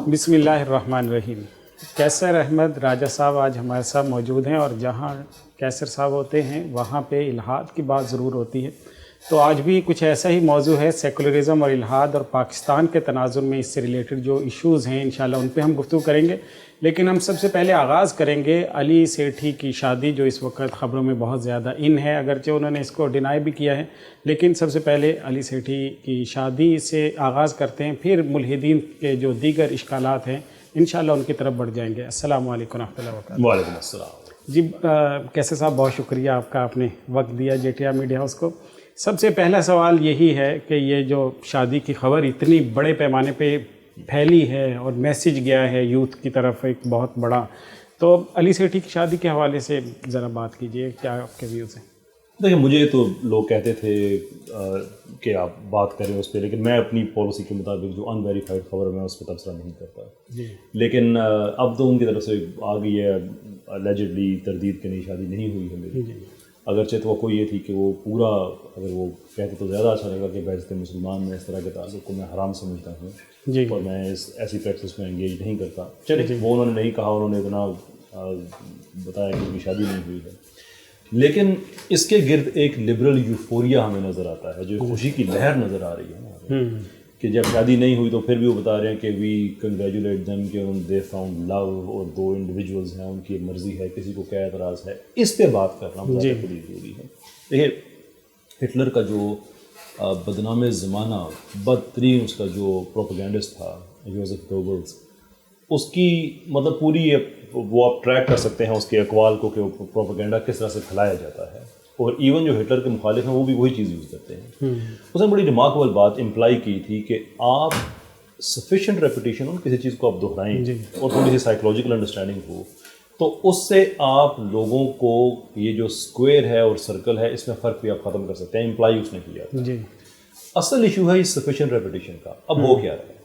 بسم اللہ الرحمن الرحیم۔ کیسر احمد راجہ صاحب آج ہمارے ساتھ موجود ہیں، اور جہاں کیسر صاحب ہوتے ہیں وہاں پہ الحاد کی بات ضرور ہوتی ہے، تو آج بھی کچھ ایسا ہی موضوع ہے، سیکولرزم اور الحاد اور پاکستان کے تناظر میں اس سے ریلیٹڈ جو ایشوز ہیں انشاءاللہ ان پہ ہم گفتگو کریں گے۔ لیکن ہم سب سے پہلے آغاز کریں گے علی سیٹھی کی شادی، جو اس وقت خبروں میں بہت زیادہ ان ہے، اگرچہ انہوں نے اس کو ڈینائی بھی کیا ہے، لیکن سب سے پہلے علی سیٹھی کی شادی سے آغاز کرتے ہیں، پھر ملحدین کے جو دیگر اشکالات ہیں انشاءاللہ ان کی طرف بڑھ جائیں گے۔ السلام علیکم ورحمۃ اللہ وبرکاتہ۔ وعلیکم السلام جی کیسے صاحب، بہت شکریہ آپ کا، آپ نے وقت دیا JTR میڈیا ہاؤس کو۔ سب سے پہلا سوال یہی ہے کہ یہ جو شادی کی خبر اتنی بڑے پیمانے پہ پھیلی ہے اور میسیج گیا ہے یوتھ کی طرف ایک بہت بڑا، تو علی سیٹھی کی شادی کے حوالے سے ذرا بات کیجئے، کیا آپ کے ویوز ہیں؟ دیکھیں، مجھے تو لوگ کہتے تھے کہ آپ بات کریں اس پہ، لیکن میں اپنی پالیسی کے مطابق جو ان ویریفائڈ خبر ہے میں اس پہ تبصرہ نہیں کرتا جی، لیکن اب تو ان کی طرف سے آ گئی ہے اللیجڈلی تردید کہ نہیں، شادی نہیں ہوئی ہے میری۔ جی اگرچہ توقع یہ تھی کہ وہ پورا، اگر وہ کہتے تو زیادہ اچھا لگا کہ بحث مسلمان میں اس طرح کے تعلق کو میں حرام سمجھتا ہوں جی اور میں ایسی پریکٹس میں انگیج نہیں کرتا۔ چلے، وہ انہوں نے نہیں کہا، انہوں نے اتنا بتایا کہ ان کی شادی نہیں ہوئی ہے، لیکن اس کے گرد ایک لبرل یوفوریا ہمیں نظر آتا ہے، جو خوشی کی لہر نظر آ رہی ہے نا، کہ جب شادی نہیں ہوئی تو پھر بھی وہ بتا رہے ہیں کہ وی کنگریچولیٹ دیم کہ دے فاؤنڈ لو، اور دو انڈیویجولز ہیں، ان کی مرضی ہے، کسی کو کیا اعتراض ہے، اس پہ بات کرنا بہت ضروری ہے۔ دیکھیے، ہٹلر کا جو بدنام زمانہ، بدترین اس کا جو پروپیگنڈسٹ تھا جوزف گوبلز، اس کی مطلب پوری وہ آپ ٹریک کر سکتے ہیں اس کے اقوال کو کہ پروپیگنڈا کس طرح سے پھیلایا جاتا ہے، اور ایون جو ہٹلر کے مخالف ہیں وہ بھی وہی چیز یوز کرتے ہیں۔ اس نے بڑی ریمارکیبل بات امپلائی کی تھی کہ آپ سفیشینٹ ریپیٹیشن ہو، کسی چیز کو آپ دہرائیں اور تھوڑی سی سائیکولوجیکل انڈرسٹینڈنگ ہو، تو اس سے آپ لوگوں کو یہ جو اسکوئر ہے اور سرکل ہے اس میں فرق بھی آپ ختم کر سکتے ہیں۔ امپلائی اس نے کیا تھا۔ جی، اصل ایشو ہے اس سفیشینٹ ریپیٹیشن کا۔ اب ہو کیا رہا ہے؟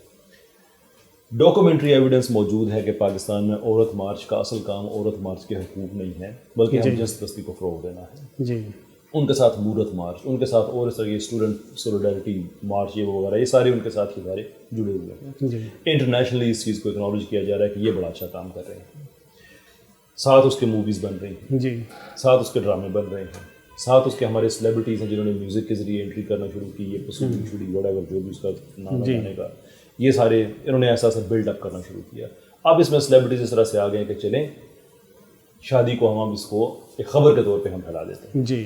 ڈاکومنٹری ایویڈنس موجود ہے کہ پاکستان میں عورت مارچ کا اصل کام عورت مارچ کے حقوق نہیں ہے، بلکہ ہم جنس پرستی کو فروغ دینا ہے۔ جی، ان کے ساتھ مورت مارچ، ان کے ساتھ اور اس طرح یہ اسٹوڈنٹ سولیڈیرٹی مارچ، یہ وغیرہ، یہ سارے ان کے ساتھ ادارے جڑے ہوئے ہیں۔ جی، انٹرنیشنلی اس چیز کو اکنالج کیا جا رہا ہے کہ یہ بڑا اچھا کام کر رہے ہیں، ساتھ اس کے موویز بن رہی ہیں، جی، ساتھ اس کے ڈرامے بن رہے ہیں، ساتھ اس کے ہمارے سیلیبریٹیز ہیں جنہوں نے میوزک کے ذریعے انٹری کرنا شروع کی، یہ پسندی چھڑی وڈیور جو بھی اس کا نام بنانے کا، یہ سارے انہوں نے ایسا بلڈ اپ کرنا شروع کیا۔ اب اس میں سیلیبریٹیز اس طرح سے آ گئے کہ چلیں شادی کو ہم اس کو ایک خبر کے طور پہ ہم پھیلا دیتے ہیں۔ جی،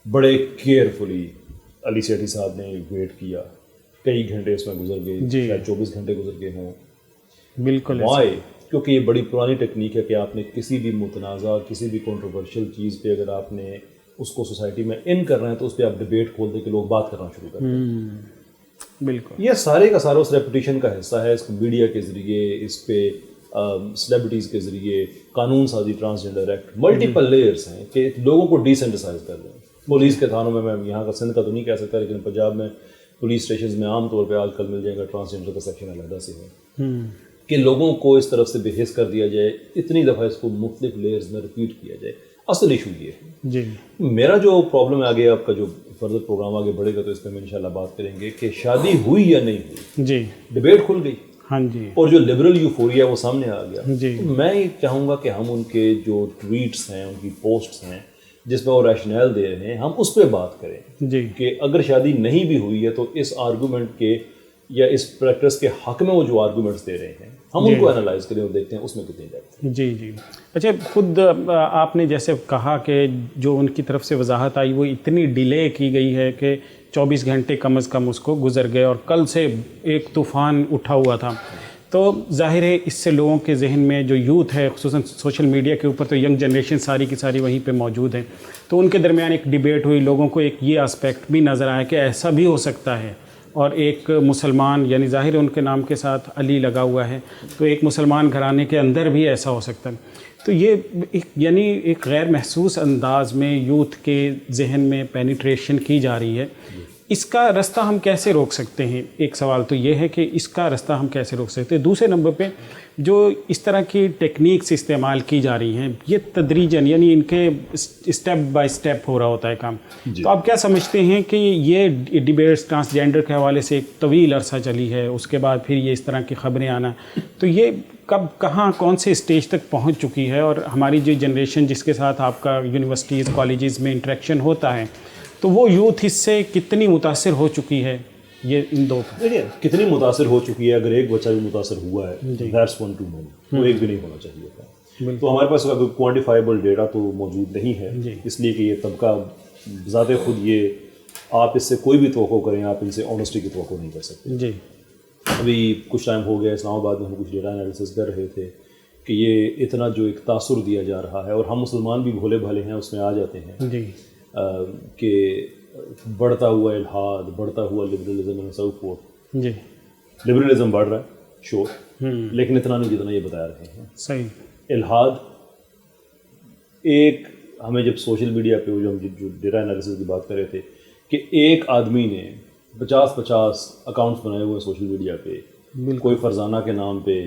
بڑے کیئرفلی علی سیٹھی صاحب نے ویٹ کیا، کئی گھنٹے اس میں گزر گئے، شاید 24 گھنٹے گزر گئے ہوں۔ بالکل، وائے؟ کیونکہ یہ بڑی پرانی ٹیکنیک ہے کہ آپ نے کسی بھی متنازع، کسی بھی کنٹروورشل چیز پہ اگر آپ نے اس کو سوسائٹی میں ان کر رہے ہیں تو اس پہ آپ ڈبیٹ کھول دیں کہ لوگ بات کرنا شروع کرتے ہیں۔ بالکل، یہ سارے کا سارا اس ریپوٹیشن کا حصہ ہے۔ اس کو میڈیا کے ذریعے، اس پہ سیلیبریٹیز کے ذریعے، قانون سازی، ٹرانسجنڈر ایکٹ، ملٹیپل لیئرس ہیں کہ لوگوں کو ڈیسینٹسائز کر دیں۔ پولیس کے تھانوں میں یہاں کا سندھ کا تو نہیں کہہ سکتا، لیکن پنجاب میں پولیس اسٹیشنز میں عام طور پہ آج کل مل جائے گا ٹرانسجنڈر کا سیکشن علیحدہ سے ہے، کہ لوگوں کو اس طرف سے بحث کر دیا جائے، اتنی دفعہ اس کو مختلف لیئرز میں ریپیٹ کیا جائے۔ اصل ایشو یہ ہے۔ جی، میرا جو پرابلم ہے، آگے آپ کا جو فردر پروگرام آگے بڑھے گا تو اس پہ ہم انشاءاللہ بات کریں گے کہ شادی ہوئی یا نہیں ہوئی، جی، ڈبیٹ کھل گئی، ہاں جی، اور جو لبرل یوفوریا وہ سامنے آ گیا۔ جی، تو میں یہ چاہوں گا کہ ہم ان کے جو ٹویٹس ہیں، ان کی پوسٹس ہیں جس میں وہ ریشنل دے رہے ہیں، ہم اس پہ بات کریں جی، کہ اگر شادی نہیں بھی ہوئی ہے تو اس آرگومنٹ کے یا اس پریکٹس کے حق میں وہ جو آرگومنٹس دے رہے ہیں ہم ان کو انالائز کریں اور دیکھتے ہیں اس میں کتنی ڈیپتھ ہے۔ جی، جی، اچھا، خود آپ نے جیسے کہا کہ جو ان کی طرف سے وضاحت آئی وہ اتنی ڈیلے کی گئی ہے کہ 24 گھنٹے کم از کم اس کو گزر گئے، اور کل سے ایک طوفان اٹھا ہوا تھا، تو ظاہر ہے اس سے لوگوں کے ذہن میں جو یوتھ ہے، خصوصاً سوشل میڈیا کے اوپر تو ینگ جنریشن ساری کی ساری وہیں پہ موجود ہے، تو ان کے درمیان ایک ڈیبیٹ ہوئی، لوگوں کو ایک یہ اسپیکٹ بھی نظر آیا کہ ایسا بھی ہو سکتا ہے، اور ایک مسلمان، یعنی ظاہر ان کے نام کے ساتھ علی لگا ہوا ہے، تو ایک مسلمان گھرانے کے اندر بھی ایسا ہو سکتا ہے۔ تو یہ یعنی ایک غیر محسوس انداز میں یوتھ کے ذہن میں پینیٹریشن کی جا رہی ہے۔ اس کا راستہ ہم کیسے روک سکتے ہیں؟ ایک سوال تو یہ ہے کہ اس کا راستہ ہم کیسے روک سکتے ہیں. دوسرے نمبر پہ جو اس طرح کی ٹیکنیکس استعمال کی جا رہی ہیں یہ تدریجاً یعنی ان کے اسٹیپ بائی اسٹیپ ہو رہا ہوتا ہے کام. تو آپ کیا سمجھتے ہیں کہ یہ ڈیبیٹس ٹرانسجینڈر کے حوالے سے ایک طویل عرصہ چلی ہے, اس کے بعد پھر یہ اس طرح کی خبریں آنا, تو یہ کب کہاں کون سے اسٹیج تک پہنچ چکی ہے, اور ہماری جو جنریشن جس کے ساتھ آپ کا یونیورسٹیز کالجز میں انٹریکشن ہوتا ہے تو وہ یوتھ اس سے کتنی متاثر ہو چکی ہے؟ یہ ان دو دیکھیے کتنی متاثر ہو چکی ہے. اگر ایک بچہ بھی متاثر ہوا ہے دیٹس ون ٹو مینی, وہ ایک بھی نہیں ہونا چاہیے تھا. تو ہمارے پاس کوئی کوانٹیفائبل ڈیٹا تو موجود نہیں ہے, اس لیے کہ یہ طبقہ ذات خود یہ آپ اس سے کوئی بھی توقع کریں آپ ان سے آنیسٹی کی توقع نہیں کر سکتے. جی ابھی کچھ ٹائم ہو گیا اسلام آباد میں ہم کچھ ڈیٹا انالیسس کر رہے تھے کہ یہ اتنا جو ایک تاثر دیا جا رہا ہے, اور ہم مسلمان بھی بھولے بھالے ہیں اس میں آ جاتے ہیں جی کہ بڑھتا ہوا الحاد, بڑھتا ہوا لبرلزم اینڈ سو فورتھ. جی لبرلزم بڑھ رہا ہے شور, لیکن اتنا نہیں جتنا یہ بتا رہے ہیں. صحیح. الحاد ایک ہمیں جب سوشل میڈیا پہ جو ڈیٹا انالیسس کی بات کر رہے تھے کہ ایک آدمی نے 50 اکاؤنٹس بنائے ہوئے ہیں سوشل میڈیا پہ, کوئی فرزانہ کے نام پہ,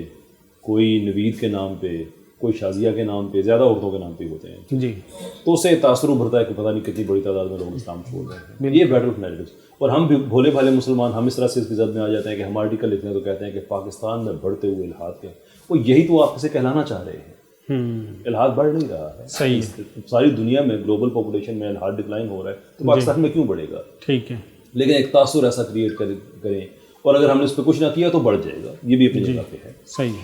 کوئی نوید کے نام پہ, کوئی شازیہ کے نام پہ, زیادہ عورتوں کے نام پہ ہوتے ہیں. جی تو اس سے تاثر ابھرتا ہے کہ پتہ نہیں کتنی بڑی تعداد میں لوگ اسلام چھوڑ رہے ہیں. یہ بیٹل آف نیریٹوز. اور ہم بھی بھولے بھالے مسلمان ہم اس طرح سے اس کی زد میں آ جاتے ہیں کہ ہم آرٹیکل لکھتے ہیں تو کہتے ہیں کہ پاکستان میں بڑھتے ہوئے الحاد کے, وہ یہی تو آپ سے کہلانا چاہ رہے ہیں. الحاد بڑھ نہیں رہا ہے. صحیح. ساری دنیا میں گلوبل پاپولیشن میں الحاد ڈکلائن ہو رہا ہے, تو پاکستان میں کیوں بڑھے گا؟ ٹھیک ہے. لیکن ایک تاثر ایسا کریٹ کریں, اور اگر ہم نے اس پہ کچھ نہ کیا تو بڑھ جائے گا. یہ بھی اپنی جگہ پہ ہے. صحیح.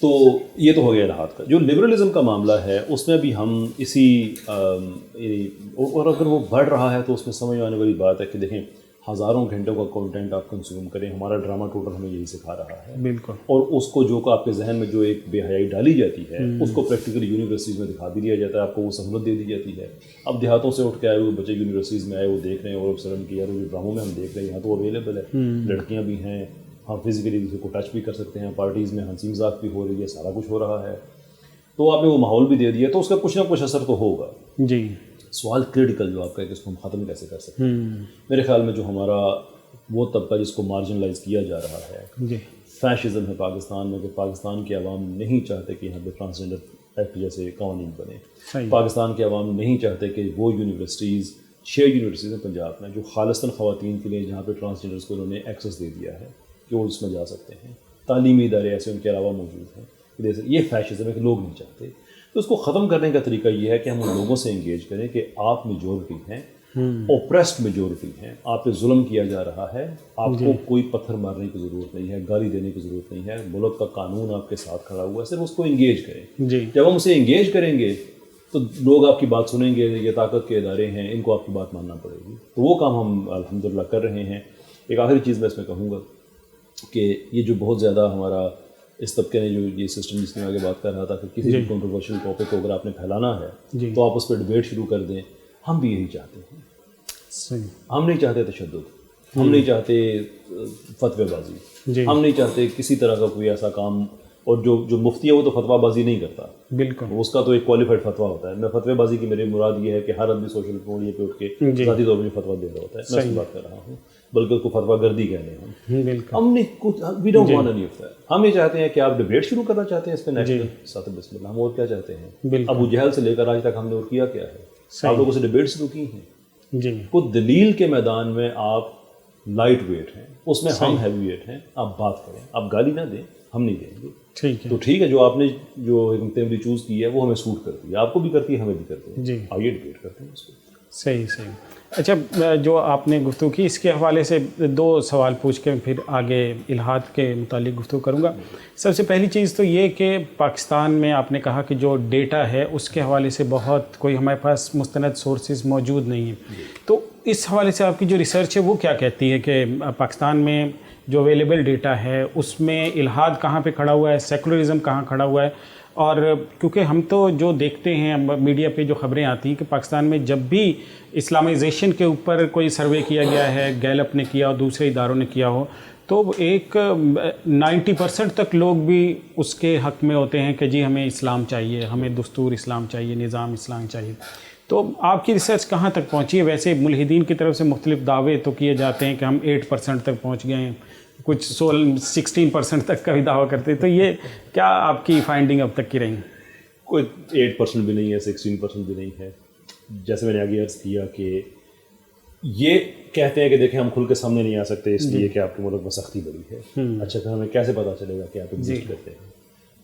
تو یہ تو ہو گیا الحاد کا. جو لبرلزم کا معاملہ ہے اس میں بھی ہم اسی اور اگر وہ بڑھ رہا ہے تو اس میں سمجھ آنے والی بات ہے کہ دیکھیں ہزاروں گھنٹوں کا کنٹینٹ آپ کنزیوم کریں, ہمارا ڈرامہ ٹوٹل ہمیں یہی سکھا رہا ہے. بالکل. اور اس کو جو آپ کے ذہن میں جو ایک بے حیائی ڈالی جاتی ہے اس کو پریکٹیکلی یونیورسٹیز میں دکھا بھی دیا جاتا ہے, آپ کو وہ سہولت دے دی جاتی ہے. اب دیہاتوں سے اٹھ کے آئے ہوئے بچے یونیورسٹیز میں آئے, وہ دیکھ رہے ہیں اور سرن کی یار جو ڈراموں میں ہم دیکھ رہے ہیں یہاں تو اویلیبل ہے, لڑکیاں بھی ہیں, ہم فزیکلی کسی کو ٹچ بھی کر سکتے ہیں, پارٹیز میں ہنسی مذاق بھی ہو رہی ہے, سارا کچھ ہو رہا ہے. تو آپ نے وہ ماحول بھی دے دیا, تو اس کا کچھ نہ کچھ اثر تو ہوگا. جی. سوال کریٹیکل جو آپ کا ہے کہ اس کو ہم ختم کیسے کر سکتے ہیں. میرے خیال میں جو ہمارا وہ طبقہ جس کو مارجنلائز کیا جا رہا ہے, فیشزم ہے پاکستان میں, کہ پاکستان کے عوام نہیں چاہتے کہ یہاں پہ ٹرانسجینڈر ایکٹ جیسے قوانین بنے. پاکستان کے عوام نہیں چاہتے کہ وہ یونیورسٹیز 6 یونیورسٹیز ہیں پنجاب میں جو خالصتاً خواتین کے لیے جہاں پہ ٹرانسجینڈرس کو انہوں نے ایکسیس دے دیا ہے کہ وہ اس میں جا سکتے ہیں. تعلیمی ادارے ایسے ان کے علاوہ موجود ہیں. یہ فیشزم ہے کہ لوگ نہیں چاہتے. تو اس کو ختم کرنے کا طریقہ یہ ہے کہ ہم ان لوگوں سے انگیج کریں کہ آپ میجورٹی ہیں, اوپریسڈ میجورٹی ہیں, آپ پہ ظلم کیا جا رہا ہے, آپ کو کوئی پتھر مارنے کی ضرورت نہیں ہے, گالی دینے کی ضرورت نہیں ہے, ملک کا قانون آپ کے ساتھ کھڑا ہوا ہے, صرف اس کو انگیج کریں. جب ہم اسے انگیج کریں گے تو لوگ آپ کی بات سنیں گے. یہ طاقت کے ادارے ہیں, ان کو آپ کی بات ماننا پڑے گی. تو وہ کام ہم الحمدللہ کر رہے ہیں. ایک آخری چیز میں اس میں کہوں گا کہ یہ جو بہت زیادہ ہمارا اس طبقے نے جو یہ سسٹم جس میں آگے بات کر رہا تھا کہ کسی بھی کنٹروورشل ٹاپک کو اگر آپ نے پھیلانا ہے تو آپ اس پہ ڈبیٹ شروع کر دیں. ہم بھی یہی چاہتے ہیں. ہم نہیں چاہتے تشدد, ہم نہیں چاہتے فتوی بازی, ہم نہیں چاہتے کسی طرح کا کوئی ایسا کام. اور جو مفتی ہے وہ تو فتویٰ بازی نہیں کرتا. بالکل. اس کا تو ایک کوالیفائڈ فتویٰ ہوتا ہے. میں فتوی بازی کی میری مراد یہ ہے کہ ہر آدمی سوشل میڈیا پہ اٹھ کے ذاتی طور پہ فتویٰ دے رہا ہوتا ہے. میں اس کی بات کر رہا ہوں, بلکہ اس کو فتویٰ گردی کہہ رہے ہیں. ہم نے کچھ we don't want any of that. ہم یہ چاہتے ہیں کہ آپ ڈبیٹ شروع کرنا چاہتے ہیں اس پہ نیشنل ساتھ بسم اللہ. ہم اور کیا چاہتے ہیں؟ ابو جہل سے لے کر آج تک ہم نے اور کیا کیا ہے؟ آپ لوگوں سے ڈبیٹ شروع کی ہیں. خود دلیل کے میدان میں آپ لائٹ ویٹ ہیں, اس میں ہم ہیوی ویٹ ہیں. آپ بات کریں, آپ گالی نہ دیں, ہم نہیں دیں گے. تو ٹھیک ہے, جو آپ نے جو حکمت عملی چوز کی ہے وہ ہمیں سوٹ کرتی ہے, آپ کو بھی کرتی ہے, ہمیں بھی کرتی ہے. آئیے ڈبیٹ کرتے ہیں اس کو. صحیح. اچھا, جو آپ نے گفتگو کی اس کے حوالے سے 2 سوال پوچھ کے پھر آگے الحاد کے متعلق گفتگو کروں گا. سب سے پہلی چیز تو یہ کہ پاکستان میں آپ نے کہا کہ جو ڈیٹا ہے اس کے حوالے سے بہت کوئی ہمارے پاس مستند سورسز موجود نہیں ہیں. تو اس حوالے سے آپ کی جو ریسرچ ہے وہ کیا کہتی ہے کہ پاکستان میں جو اویلیبل ڈیٹا ہے اس میں الحاد کہاں پہ کھڑا ہوا ہے, سیکولرزم کہاں کھڑا ہوا ہے؟ اور کیونکہ ہم تو جو دیکھتے ہیں میڈیا پہ جو خبریں آتی ہیں کہ پاکستان میں جب بھی اسلامائزیشن کے اوپر کوئی سروے کیا گیا ہے, گیلپ نے کیا اور دوسرے اداروں نے کیا ہو, تو ایک 90% تک لوگ بھی اس کے حق میں ہوتے ہیں کہ جی ہمیں اسلام چاہیے, ہمیں دستور اسلام چاہیے, نظام اسلام چاہیے. تو آپ کی ریسرچ کہاں تک پہنچی ہے؟ ویسے ملحدین کی طرف سے مختلف دعوے تو کیے جاتے ہیں کہ ہم 8% تک پہنچ گئے ہیں، کچھ 16% تک کا بھی دعویٰ کرتے ہیں، تو یہ کیا آپ کی فائنڈنگ اب تک کی رہی؟ کوئی 8% بھی نہیں ہے، 16% بھی نہیں ہے. جیسے میں نے آگے عرض کیا کہ یہ کہتے ہیں کہ دیکھیں ہم کھل کے سامنے نہیں آ سکتے اس لیے کہ آپ کے ملک میں سختی بڑی ہے. اچھا پھر ہمیں کیسے پتہ چلے گا کہ آپ ایگزسٹ کرتے ہیں؟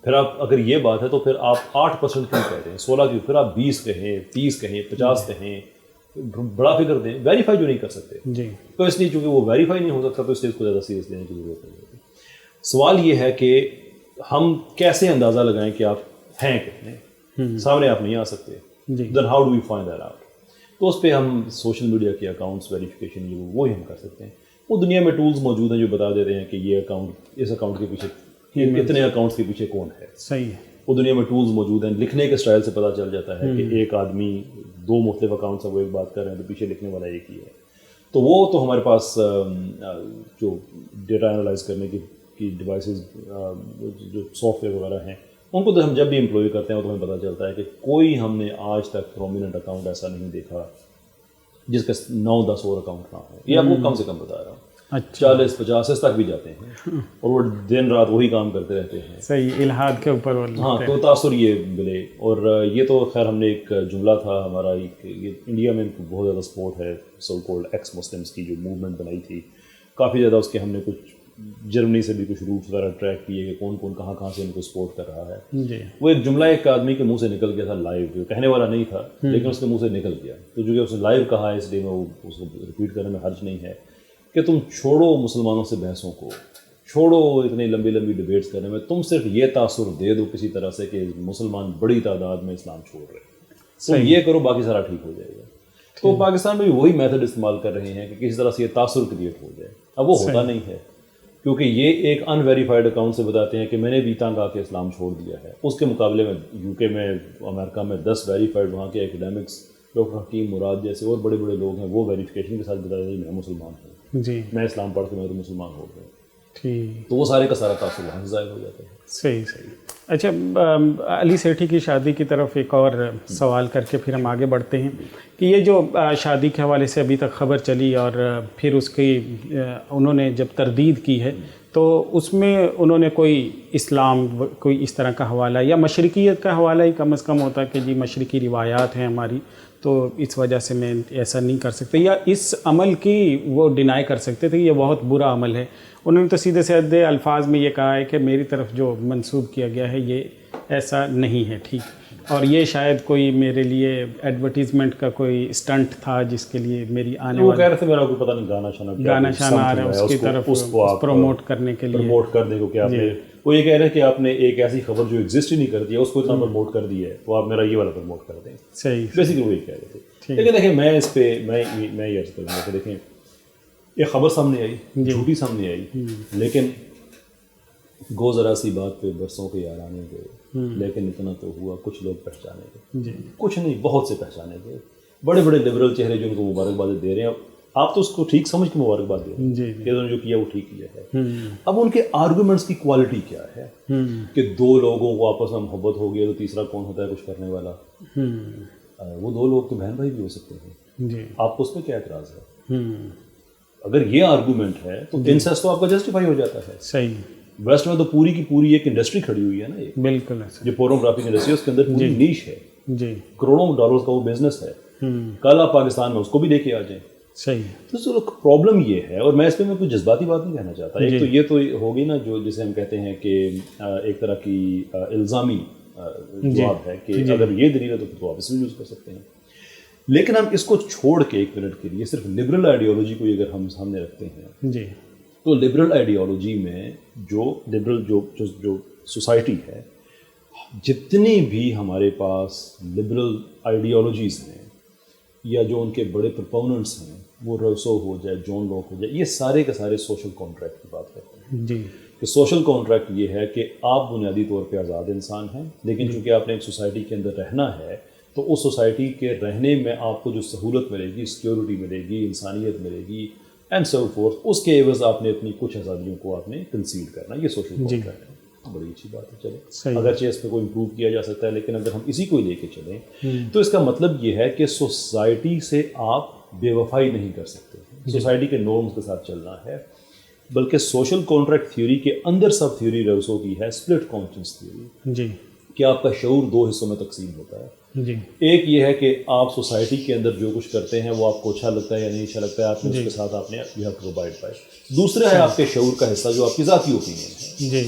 پھر آپ اگر یہ بات ہے تو پھر آپ 8% کیوں کہتے ہیں، 16 کیوں، پھر آپ 20 کہیں، 30 کہیں، 50 کہیں، بڑا فگر دیں. ویریفائی جو نہیں کر سکتے جی، تو اس لیے چونکہ وہ ویریفائی نہیں ہو سکتا تو اس لیے اس کو زیادہ سیریس لینے کی ضرورت نہیں ہوتی. سوال یہ ہے کہ ہم کیسے اندازہ لگائیں کہ آپ ہیں کتنے، سامنے آپ نہیں آ سکتے. Then how do we find that out? تو اس پہ ہم سوشل میڈیا کے اکاؤنٹس ویریفیکیشن یہ وہی ہم کر سکتے ہیں. وہ دنیا میں ٹولز موجود ہیں جو بتا دیتے ہیں کہ یہ اکاؤنٹ، اس اکاؤنٹ کے پیچھے اتنے اکاؤنٹس کے پیچھے کون ہے. صحیح ہے. وہ دنیا میں ٹولز موجود ہیں، لکھنے کے اسٹائل سے پتہ چل جاتا ہے کہ ایک آدمی 2 مختلف اکاؤنٹس ہیں وہ ایک بات کر رہے ہیں تو پیچھے لکھنے والا ایک ہی ہے. تو وہ تو ہمارے پاس جو ڈیٹا انالائز کرنے کی ڈیوائسز جو سافٹ ویئر وغیرہ ہیں ان کو تو ہم جب بھی امپلوئی کرتے ہیں تو ہمیں پتہ چلتا ہے کہ کوئی ہم نے آج تک پرومیننٹ اکاؤنٹ ایسا نہیں دیکھا جس کا 9-10 اور اکاؤنٹ نہ ہو. یہ آپ کو کم سے کم بتا رہا ہوں. 40-50 تک بھی جاتے ہیں اور وہ دن رات وہی کام کرتے رہتے ہیں. صحیح، الحاد کے اوپر. ہاں، تو تاثر یہ ملے. اور یہ تو خیر ہم نے ایک جملہ تھا ہمارا، ایک یہ انڈیا میں بہت زیادہ سپورٹ ہے سو کولڈ ایکس مسلمس کی جو موومنٹ بنائی تھی، کافی زیادہ اس کے ہم نے کچھ جرمنی سے بھی کچھ روٹس وغیرہ ٹریک کیے کہ کون کون کہاں سے ان کو سپورٹ کر رہا ہے. جی، وہ ایک جملہ ایک آدمی کے منہ سے نکل گیا تھا لائیو، جو کہنے والا نہیں تھا لیکن اس کے منہ سے نکل گیا. تو جو کہ اس نے لائیو کہا ہے اس لیے میں وہ اس کو ریپیٹ کرنے میں حرج نہیں ہے کہ تم چھوڑو مسلمانوں سے بحثوں کو، چھوڑو اتنی لمبی لمبی ڈبیٹس کرنے میں، تم صرف یہ تاثر دے دو کسی طرح سے کہ مسلمان بڑی تعداد میں اسلام چھوڑ رہے ہیں، تو یہ کرو باقی سارا ٹھیک ہو جائے گا. تو پاکستان میں بھی وہی میتھڈ استعمال کر رہے ہیں کہ کسی طرح سے یہ تاثر کریٹ ہو جائے. اب وہ ہوتا نہیں ہے کیونکہ یہ ایک ان ویریفائڈ اکاؤنٹ سے بتاتے ہیں کہ میں نے بھی تنگ آ کے اسلام چھوڑ دیا ہے. اس کے مقابلے میں UK میں، امریکہ میں 10 ویریفائڈ وہاں کے ایکیڈیمکس، ڈاکٹر حکیم مراد جیسے اور بڑے بڑے لوگ ہیں، وہ ویریفیکیشن کے ساتھ بتاتے ہیں میں مسلمان ہوں، جی، میں اسلام پڑھ کے میں تو مسلمان ہو گیا. ٹھیک، تو وہ سارے کا سارا تاثر وہاں سے ظاہر ہو جاتا ہے. صحیح. اچھا، علی سیٹھی کی شادی کی طرف ایک اور سوال کر کے پھر ہم آگے بڑھتے ہیں کہ یہ جو شادی کے حوالے سے ابھی تک خبر چلی اور پھر اس کی انہوں نے جب تردید کی ہے تو اس میں انہوں نے کوئی اسلام، کوئی اس طرح کا حوالہ یا مشرقیت کا حوالہ ہی کم از کم ہوتا کہ جی مشرقی روایات ہیں ہماری تو اس وجہ سے میں ایسا نہیں کر سکتے، یا اس عمل کی وہ ڈینائی کر سکتے تھے کہ یہ بہت برا عمل ہے. انہوں نے تو سیدھے سادھے الفاظ میں یہ کہا ہے کہ میری طرف جو منسوب کیا گیا ہے یہ ایسا نہیں ہے، ٹھیک، اور یہ شاید کوئی میرے لیے ایڈورٹیزمنٹ کا کوئی اسٹنٹ تھا جس کے لیے میری آنے وہ کہہ رہے تھے میرا کوئی پتہ نہیں گانا شانا آ رہا ہے اس کی طرف پروموٹ کرنے کے لیے، پروموٹ کر دیں کہ آپ نے، وہ یہ کہہ رہے ہیں کہ آپ نے ایک ایسی خبر جو ایگزسٹ ہی نہیں کرتی ہے اس کو اتنا پروموٹ کر دی ہے تو آپ میرا یہ والا پروموٹ کر دیں. صحیح، بیسیکلی وہی کہہ رہے تھے. لیکن دیکھیں میں اس پہ میں یہ عرض کروں گا کہ دیکھیں یہ خبر سامنے آئی، جھوٹی سامنے آئی، لیکن گو ذرا سی بات پہ برسوں کے یارانے گئے، لیکن اتنا تو ہوا کچھ لوگ پہچانے گئے، کچھ نہیں بہت سے پہچانے گئے. بڑے بڑے لبرل چہرے جو ان کو مبارکباد دے رہے ہیں، آپ تو اس کو ٹھیک سمجھ کے مبارکباد دے رہے ہیں کہ انہوں نے جو کیا وہ ٹھیک کیا ہے. اب ان کے آرگومنٹس کی کوالٹی کیا ہے کہ 2 لوگوں کو آپس میں محبت ہو گیا تو تیسرا کون ہوتا ہے کچھ کرنے والا. وہ 2 لوگ تو بہن بھائی بھی ہو سکتے ہیں، آپ کو اس پہ کیا اعتراض ہے؟ اگر یہ آرگومنٹ ہے تو انسیسٹ تو آپ کا جسٹیفائی ہو جاتا ہے. صحیح. ویسٹ میں تو پوری کی پوری ایک انڈسٹری کھڑی ہوئی ہے نا، ایک بالکل جو پورنوگرافی کی انڈسٹری، اس کے اندر پوری نیش ہے، کروڑوں ڈالرز کا وہ بزنس ہے. کل آپ پاکستان میں اس کو بھی لے کے آ جائیں. صحیح. تو پرابلم یہ ہے، اور میں اس پہ کوئی جذباتی بات نہیں کہنا چاہتا. ایک تو یہ تو ہوگی نا جو جسے ہم کہتے ہیں کہ ایک طرح کی الزامی جواب ہے کہ اگر یہ دلیل ہے تو آپ اس میں یوز کر سکتے ہیں. لیکن ہم اس کو چھوڑ کے ایک منٹ کے لیے صرف لبرل آئیڈیالوجی کو اگر ہم سامنے رکھتے ہیں تو لبرل آئیڈیالوجی میں جو لبرل جو سوسائٹی ہے، جتنی بھی ہمارے پاس لبرل آئیڈیالوجیز ہیں یا جو ان کے بڑے پرپوننٹس ہیں، وہ روسو ہو جائے، جون لاک ہو جائے، یہ سارے کے سارے سوشل کانٹریکٹ کی بات کرتے ہیں. کہ سوشل کانٹریکٹ یہ ہے کہ آپ بنیادی طور پہ آزاد انسان ہیں، لیکن چونکہ آپ نے ایک سوسائٹی کے اندر رہنا ہے تو اس سوسائٹی کے رہنے میں آپ کو جو سہولت ملے گی، سیکیورٹی ملے گی، انسانیت ملے گی اینڈ سو فورتھ، اس کے عوض آپ نے اپنی کچھ آزادیوں کو آپ نے کنسیڈ کرنا. یہ سوشل کانٹریکٹ ہے. بڑی اچھی بات ہے. چلیں صحیح. اگرچہ اس پہ کوئی امپروو کیا جا سکتا ہے، لیکن اگر ہم اسی کو لے کے چلیں تو اس کا مطلب یہ ہے کہ سوسائٹی سے آپ بے وفائی نہیں کر سکتے. سوسائٹی کے نارمز کے ساتھ چلنا ہے، بلکہ سوشل کانٹریکٹ تھیوری کے اندر سب تھیوری روسو کی ہے اسپلٹ کانشنس تھیوری. جی. کہ آپ کا شعور دو حصوں میں تقسیم ہوتا ہے. جی. ایک یہ ہے کہ آپ سوسائٹی کے اندر جو کچھ کرتے ہیں وہ آپ کو اچھا لگتا ہے یا نہیں اچھا لگتا ہے، آپ نے اس کے ساتھ آپ نے you have to abide by. دوسرا ہے آپ کے شعور کا حصہ جو آپ کی ذاتی اوپینین ہے. جی.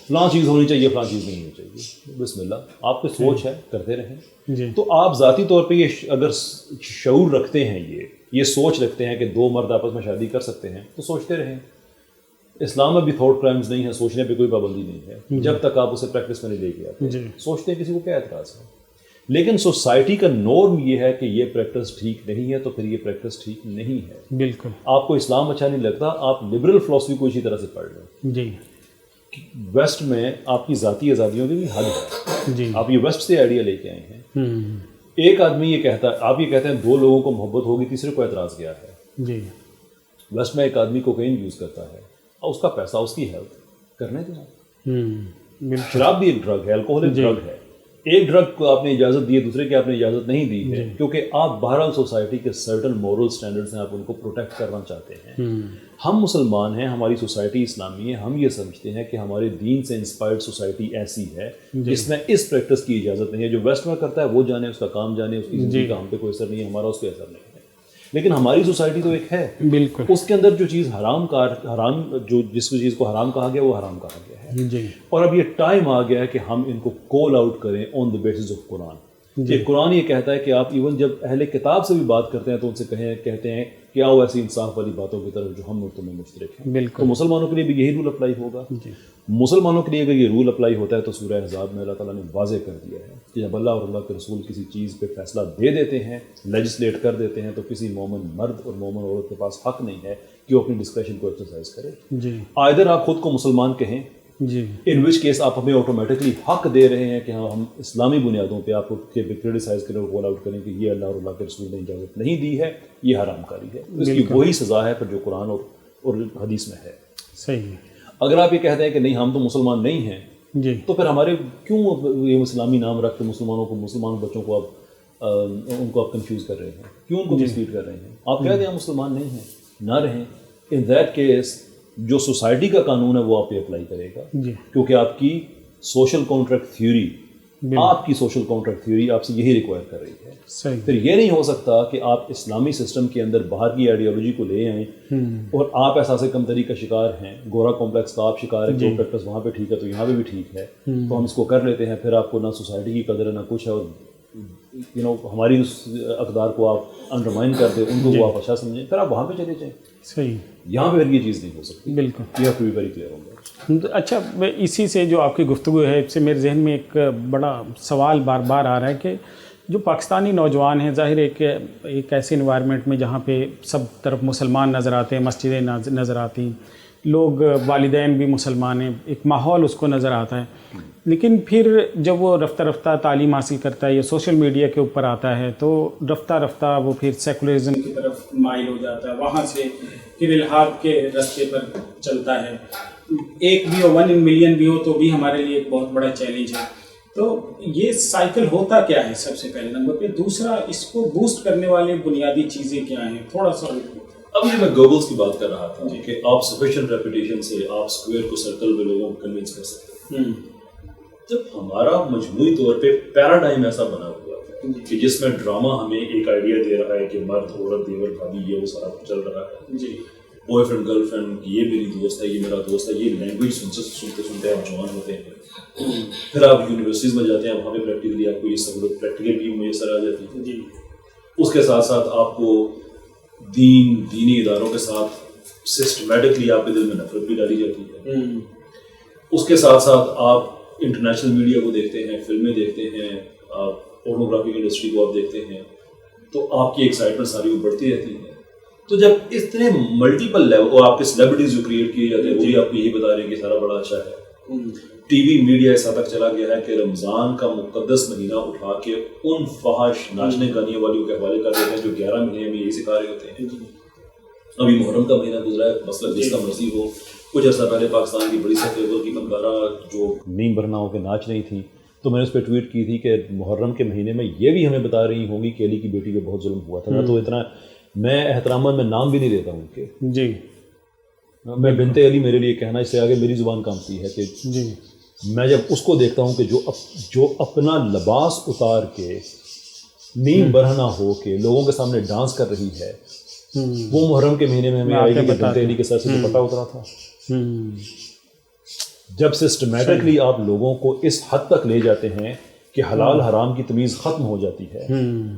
فلاں چیز ہونی چاہیے، فلاں چیز نہیں ہونی چاہیے، بسم اللہ آپ کی سوچ ہے، کرتے رہیں. جی. تو آپ ذاتی طور پہ یہ اگر شعور رکھتے ہیں، یہ سوچ رکھتے ہیں کہ دو مرد آپس میں شادی کر سکتے ہیں، تو سوچتے رہیں. اسلام میں بھی تھاٹ کرائمز نہیں ہے، سوچنے پہ کوئی پابندی نہیں ہے جب تک آپ اسے پریکٹس میں نہیں لے کے آتے. سوچتے ہیں کسی کو کیا اعتراض ہے، لیکن سوسائٹی کا نورم یہ ہے کہ یہ پریکٹس ٹھیک نہیں ہے، تو پھر یہ پریکٹس ٹھیک نہیں ہے. بالکل. آپ کو اسلام اچھا نہیں لگتا، آپ لبرل فلاسفی کو اسی طرح سے پڑھ لیں. جی. ویسٹ میں آپ کی ذاتی آزادیوں کی بھی حد ہے. جی. آپ یہ ویسٹ سے آئیڈیا لے کے آئے ہیں. ایک آدمی یہ کہتا ہے، آپ یہ کہتے ہیں دو لوگوں کو محبت ہوگی، تیسرے کو اعتراض کیا ہے. جی. ویسٹ میں ایک آدمی کوکین یوز کرتا ہے، اور اس کا پیسہ اس کی ہیلتھ کرنے دیں. شراب بھی ایک ڈرگ ہے، الکوہل ایک ڈرگ ہے. ایک ڈرگ کو آپ نے اجازت دی ہے، دوسرے کی آپ نے اجازت نہیں دی ہے، کیونکہ آپ بہرحال سوسائٹی کے سرٹن مورل سٹینڈرڈز ہیں، آپ ان کو پروٹیکٹ کرنا چاہتے ہیں. ہم مسلمان ہیں، ہماری سوسائٹی اسلامی ہے، ہم یہ سمجھتے ہیں کہ ہمارے دین سے انسپائرڈ سوسائٹی ایسی ہے جس میں اس پریکٹس کی اجازت نہیں ہے. جو ویسٹ میں کرتا ہے وہ جانے، اس کا کام جانے، اس کی زندگی کا ہم پہ کوئی اثر نہیں ہے، ہمارا اس پہ اثر نہیں ہے. لیکن ہماری سوسائٹی تو ایک ہے، بالکل، اس کے اندر جو چیز حرام جو جس چیز کو حرام کہا گیا وہ حرام کہا گیا ہے. جی. اور اب یہ ٹائم آ گیا ہے کہ ہم ان کو کال آؤٹ کریں آن دا بیسس آف قرآن. کہ قرآن یہ کہتا ہے کہ آپ ایون جب اہل کتاب سے بھی بات کرتے ہیں تو ان سے کہتے ہیں کہ آؤ ایسی انصاف والی باتوں کی طرف جو ہم اور تمہیں مشترک ہیں. بالکل. تو مسلمانوں کے لیے بھی یہی رول اپلائی ہوگا. مسلمانوں کے لیے اگر یہ رول اپلائی ہوتا ہے تو سورہ احزاب میں اللہ تعالیٰ نے واضح کر دیا ہے کہ جب اللہ اور اللہ کے رسول کسی چیز پہ فیصلہ دے دیتے ہیں، لیجسلیٹ کر دیتے ہیں، تو کسی مومن مرد اور مومن عورت کے پاس حق نہیں ہے کہ وہ اپنی ڈسکریشن کو ایکسرسائز کرے. جی. آئدر آپ خود کو مسلمان کہیں، جی، ان وچ کیس آپ ہمیں آٹومیٹکلی حق دے رہے ہیں کہ ہم اسلامی بنیادوں پہ آپ کو کرٹیسائز کریں اور کال آؤٹ کریں کہ یہ اللہ اور اللہ کے رسول نے اجازت نہیں دی ہے، یہ حرام کاری ہے. اس کی وہی سزا ہے پھر جو قرآن اور حدیث میں ہے. صحیح. اگر آپ یہ کہتے ہیں کہ نہیں ہم تو مسلمان نہیں ہیں، جی، تو پھر ہمارے کیوں یہ اسلامی نام رکھ کے مسلمان بچوں کو آپ ان کو آپ کنفیوز کر رہے ہیں، کیوں ان کو مسلیڈ کر رہے ہیں؟ آپ کہتے ہیں ہم مسلمان نہیں ہیں، نہ رہیں. ان دیٹ کیس جو سوسائٹی کا قانون ہے وہ آپ پہ اپلائی کرے گا، کیونکہ آپ کی سوشل کانٹریکٹ تھیوری آپ سے یہی ریکوائر کر رہی ہے. پھر یہ نہیں ہو سکتا کہ آپ اسلامی سسٹم کے اندر باہر کی آئیڈیالوجی کو لے آئیں اور آپ احساس کمتری کا شکار ہیں، گورا کمپلیکس کا آپ شکار ہیں، جو پریکٹس وہاں پہ ٹھیک ہے تو یہاں پہ بھی ٹھیک ہے، تو ہم اس کو کر لیتے ہیں. پھر آپ کو نہ سوسائٹی کی قدر ہے نہ کچھ ہے، اور ہماری اس اقدار کو آپ انڈرمائن کر دیں، ان کو وہ آپ اچھا سمجھیں، پھر آپ وہاں پہ چلے جائیں. صحیح. یہاں پہ یہ چیز نہیں ہو سکتی. بالکل. You have to be very clear on that. اچھا، اسی سے جو آپ کی گفتگو ہے، اس سے میرے ذہن میں ایک بڑا سوال بار بار آ رہا ہے کہ جو پاکستانی نوجوان ہیں، ظاہر ہے کہ ایک ایسے انوائرمنٹ میں جہاں پہ سب طرف مسلمان نظر آتے ہیں، مسجدیں نظر آتی ہیں، لوگ والدین بھی مسلمان ہیں، ایک ماحول اس کو نظر آتا ہے، لیکن پھر جب وہ رفتہ رفتہ تعلیم حاصل کرتا ہے یا سوشل میڈیا کے اوپر آتا ہے تو رفتہ رفتہ وہ پھر سیکولرزم کی طرف مائل ہو جاتا ہے، وہاں سے پھر الحاد کے راستے پر چلتا ہے. ایک بھی ہو، 1 in million بھی ہو تو بھی ہمارے لیے ایک بہت بڑا چیلنج ہے. تو یہ سائیکل ہوتا کیا ہے سب سے پہلے نمبر پہ؟ دوسرا، اس کو بوسٹ کرنے والے بنیادی چیزیں کیا ہیں؟ تھوڑا سا اب یہ میں گوگلز کی بات کر رہا تھا کہ آپ سفیشینٹ ریپوٹیشن سے آپ اسکوئر کو سرکل میں لوگوں کو کنونس کر سکتے ہیں. جب ہمارا مجموعی طور پہ پیراڈائم ایسا بنا ہوا ہے کہ جس میں ڈرامہ ہمیں ایک آئیڈیا دے رہا ہے کہ مرد عورت دیور بھابھی یہ وہ سارا چل رہا ہے، جی، بوائے فرینڈ گرل فرینڈ، یہ میری دوست ہے، یہ میرا دوست ہے، یہ لینگویج سنتے آپ جوان ہوتے ہیں. پھر آپ یونیورسٹیز میں جاتے ہیں، وہاں پہ پریکٹیکلی آپ کو یہ سہولت پریکٹیکل بھی میسر آ جاتی ہے. جی، اس کے ساتھ ساتھ آپ کو دینی اداروں کے ساتھ سسٹمیٹکلی آپ کے دل میں نفرت بھی ڈالی جاتی ہے. اس کے ساتھ ساتھ آپ انٹرنیشنل میڈیا کو دیکھتے ہیں، فلمیں دیکھتے ہیں، آپ پورنوگرافی کی انڈسٹری کو آپ دیکھتے ہیں، تو آپ کی ایکسائٹمنٹ ساری وہ بڑھتی رہتی ہے. تو جب اتنے ملٹیپل لیول اور آپ کے سیلیبریٹیز جو کریٹ کیے جاتے ہیں وہ بھی آپ کو یہی بتا رہے ہیں کہ سارا بڑا اچھا ہے. ٹی وی میڈیا ایسا تک چلا گیا ہے کہ رمضان کا مقدس مہینہ اٹھا کے ان فحش ناچنے گانے والیوں کے حوالے کر دیتے ہیں جو 11 مہینے میں یہی سکھا رہے ہوتے ہیں. ابھی محرم کا مہینہ گزرا ہے، مثلا جس کا مرضی ہو کچھ عرصہ پہلے پاکستان کی بڑی سطح لیول کی فنکارہ جو نیم برہنہ ہو کے ناچ رہی تھیں، تو میں نے اس پہ ٹویٹ کی تھی کہ محرم کے مہینے میں یہ بھی ہمیں بتا رہی ہوں گی کہ علی کی بیٹی پہ بہت ظلم ہوا تھا. میں تو اتنا میں احترامات میں نام بھی نہیں لیتا ہوں ان کے. جی میں بنت علی میرے لیے کہنا اس سے آگے میری زبان کانپتی ہے کہ جی میں جب اس کو دیکھتا ہوں کہ جو اپنا لباس اتار کے نیم برہنہ ہو کے لوگوں کے سامنے ڈانس کر رہی ہے، وہ محرم کے مہینے میں ہمیں آئے گی کہ بنت علی کے سر سے دوپٹہ اترا تھا. جب سسٹمیٹکلی آپ لوگوں کو اس حد تک لے جاتے ہیں کہ حلال حرام کی تمیز ختم ہو جاتی ہے،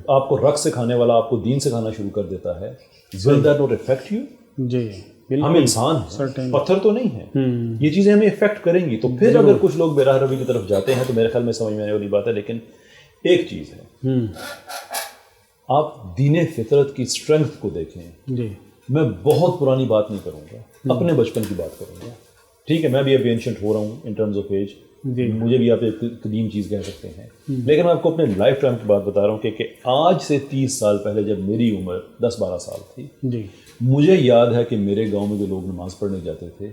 آپ کو رقص سکھانے والا آپ کو دین سکھانا شروع کر دیتا ہے، will that not affect you؟ جی ہم انسان ہیں، پتھر تو نہیں ہیں. یہ چیزیں ہمیں افیکٹ کریں گی. تو پھر اگر کچھ لوگ براہ روی کی طرف جاتے ہیں تو میرے خیال میں سمجھ میں آنے والی بات ہے. لیکن ایک چیز ہے، آپ دین فطرت کی اسٹرینتھ کو دیکھیں. جی میں بہت پرانی بات نہیں کروں گا، اپنے بچپن کی بات کروں گا. ٹھیک ہے، میں بھی ابھی اینشنٹ ہو رہا ہوں ان ٹرمز آف ایج، مجھے بھی آپ ایک قدیم چیز کہہ سکتے ہیں. لیکن میں آپ کو اپنے لائف ٹائم کی بات بتا رہا ہوں کہ آج سے 30 سال پہلے جب میری عمر 10-12 سال تھی، جی مجھے یاد ہے کہ میرے گاؤں میں جو لوگ نماز پڑھنے جاتے تھے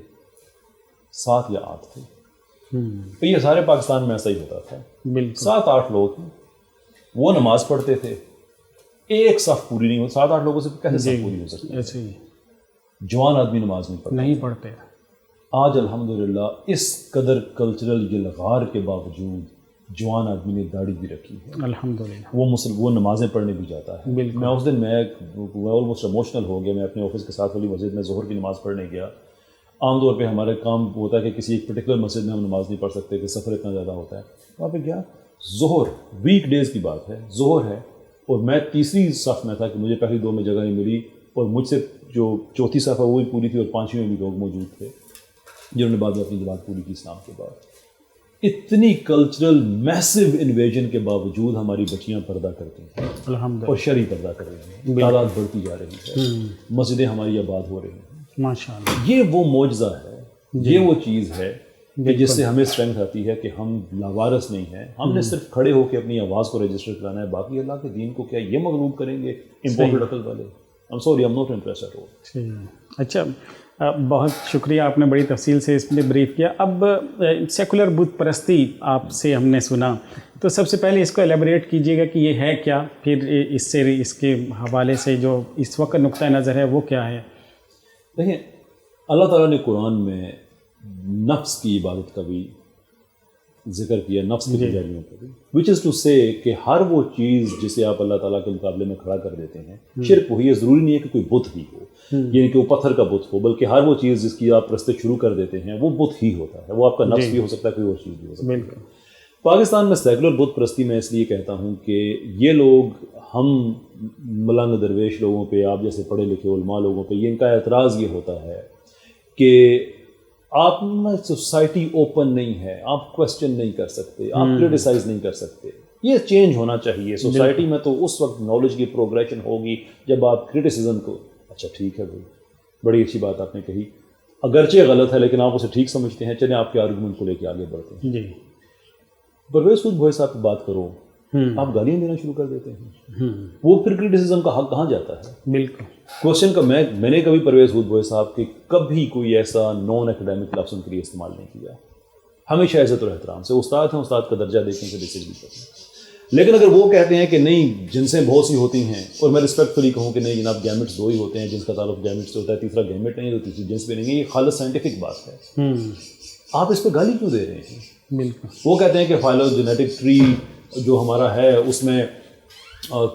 7 یا 8 تھے. تو یہ سارے پاکستان میں ایسا ہی ہوتا تھا، بالکل 7-8 لوگ وہ نماز پڑھتے تھے. ایک صف پوری نہیں ہو، 7-8 لوگوں سے کیسے صف پوری ہو سکتی ہے؟ ایسے ہی جوان آدمی نماز نہیں پڑھتے. آج الحمدللہ اس قدر کلچرل یلغار کے باوجود جوان آدمی نے داڑھی بھی رکھی ہے، الحمدللہ وہ نمازیں پڑھنے بھی جاتا ہے. میں اس دن میں آلموسٹ ایموشنل ہو گیا. میں اپنے آفس کے ساتھ والی مسجد میں ظہر کی نماز پڑھنے گیا. عام طور پہ ہمارا کام ہوتا ہے کہ کسی ایک پرٹیکولر مسجد میں ہم نماز نہیں پڑھ سکتے کہ سفر اتنا زیادہ ہوتا ہے. وہاں پہ گیا، ظہر ویک ڈیز کی بات ہے، ظہر ہے، اور میں تیسری صف میں تھا کہ مجھے پہلی 2 میں جگہ نہیں ملی، اور مجھ سے جو چوتھی صف ہے وہ بھی پوری تھی، اور 5ویں میں بھی لوگ موجود تھے جنہوں نے بعد میں اپنی جماعت پوری کی اسلام کے بعد. اتنی کلچرل میسو انویژن کے باوجود ہماری بچیاں پردہ کرتی ہیں اور شرعی پردہ کر رہی ہیں. تعداد بڑھتی جا رہی ہے، مسجدیں ہماری آباد ہو رہی ہیں ماشاء اللہ. یہ وہ معجزہ ہے، یہ وہ چیز ہے کہ جس سے ہمیں اسٹرینتھ آتی ہے کہ ہم لاوارث نہیں ہیں. ہم نے صرف کھڑے ہو کے اپنی آواز کو رجسٹر کرانا ہے. باقی اللہ کے دین کو کیا یہ مغلوب کریں گے امپورٹڈ عقل والے؟ I'm sorry, I'm not interested at all. اچھا، بہت شکریہ، آپ نے بڑی تفصیل سے اس میں بریف کیا. اب سیکولر بت پرستی آپ سے ہم نے سنا، تو سب سے پہلے اس کو ایلیبریٹ کیجیے گا کہ یہ ہے کیا، پھر اس کے حوالے سے جو اس وقت نقطہ نظر ہے وہ کیا ہے. دیکھیں، اللہ تعالیٰ نے قرآن میں نفس کی عبادت کا بھی ذکر کیا، نفس کی پجاریوں کا بھی، وچ از ٹو سے کہ ہر وہ چیز جسے آپ اللہ تعالیٰ کے مقابلے میں کھڑا کر دیتے ہیں شرک وہی ہے. ضروری نہیں ہے کہ کوئی بت ہی ہو، یعنی کہ وہ پتھر کا بت ہو، بلکہ ہر وہ چیز جس کی آپ رستے شروع کر دیتے ہیں وہ بت ہی ہوتا ہے. وہ آپ کا نفس بھی ہو سکتا ہے، کوئی اور چیز بھی ہو سکتی ہے. پاکستان میں سیکولر بت پرستی میں اس لیے کہتا ہوں کہ یہ لوگ ہم ملنگ درویش لوگوں پہ، آپ جیسے پڑھے لکھے علماء لوگوں پہ، ان کا اعتراض یہ ہوتا ہے کہ آپ میں سوسائٹی اوپن نہیں ہے، آپ کویسچن نہیں کر سکتے، آپ کرٹیسائز نہیں کر سکتے. یہ چینج ہونا چاہیے. سوسائٹی میں تو اس وقت نالج کی پروگریشن ہوگی جب آپ کرٹیسزم کو، اچھا ٹھیک ہے بھائی، بڑی اچھی بات آپ نے کہی، اگرچہ غلط ہے لیکن آپ اسے ٹھیک سمجھتے ہیں، چلیں آپ کے آرگومنٹ کو لے کے آگے بڑھتے ہیں. جی پرویز خود بھائی صاحب کی بات کرو، آپ گالیاں دینا شروع کر دیتے ہیں، وہ پھر کرٹیسزم کا حق کہاں جاتا ہے؟ بالکل. کوشچن کا میں نے کبھی پرویز خود بھائی صاحب کے کبھی کوئی ایسا نان اکیڈیمک لفظ ان کے لیے استعمال نہیں کیا. ہمیشہ عزت اور احترام سے، استاد ہیں، استاد کا درجہ دیکھیں سے ڈسیگری کرتے ہیں. لیکن اگر وہ کہتے ہیں کہ نہیں جنسیں بہت سی ہوتی ہیں، اور میں رسپیکٹفلی کہوں کہ نہیں جناب گیمٹس 2 ہی ہوتے ہیں، جنس کا تعلق گیمٹ سے ہوتا ہے، تیسرا گیمٹ نہیں ہے تو تیسری جنس بھی نہیں ہے، یہ خالص سائنٹیفک بات ہے، آپ اس پہ گالی کیوں دے رہے ہیں؟ بالکل. وہ کہتے ہیں کہ فائلوجینیٹک ٹری جو ہمارا ہے اس میں